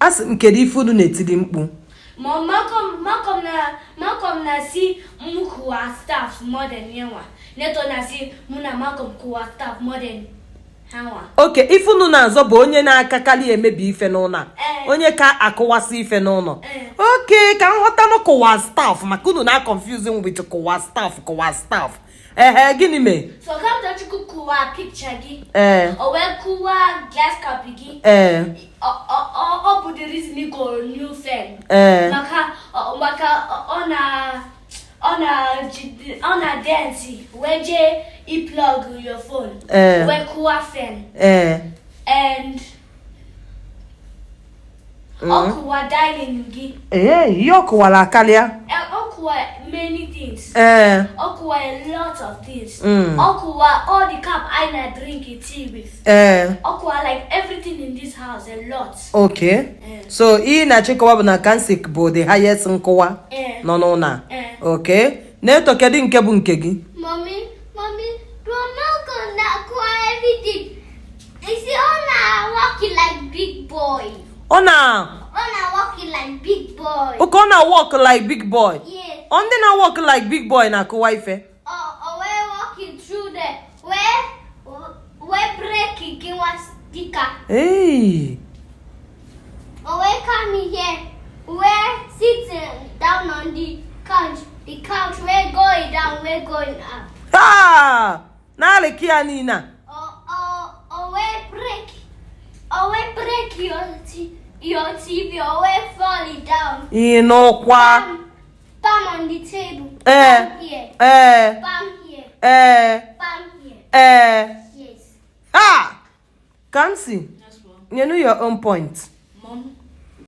As nkedi ifunu netili mkpu. Malcolm na si mkuwa staff more than yewa. Neto na si muna Malcolm kuwa staff more than hawa. Okay, ifunu na azo bụ onye na-akakali emebi ife n'ụlọ. Onye ka akụwasị ife n'ụlọ. Okay, ka nghọta no kuwa staff maka unu na confusing with kuwa staff. Gịnị me? So come to chuku kuwa picture gi. Owe kuwa glass cup gi. O bu the reason you go new fan. Maka on a dance where you plug your phone. Where kuwa fan. And okuwa dining gi. Yokuwa la kalia. Okuwa many things. Okuwa a lot of things. Okuwa all the cup I na drink tea with. Okuwa like everything in this house a lot. Okay. So na chikowa bụ na kansik bụ the highest nkowa. No na. Okay. Neto kedu nke bụ nke gị? Mommy, Malcolm na kwa everything. Is he on walking like big boy? Ona walking like big boy. Okay, ona walk like big boy. Yeah. Onde na walk like big boy na kuwa ife. We're walking through there. We're breaking in one sticker. Hey. We're coming here. We're sitting down on the couch. The couch, we're going down, we're going up. Na lekia nina. We break your TV, or we fall down. Inokwa. Bam on the table. Bam here. Bam here. Bam here. Yes. Kamsi. Yes, mom. You know your own point. Mom.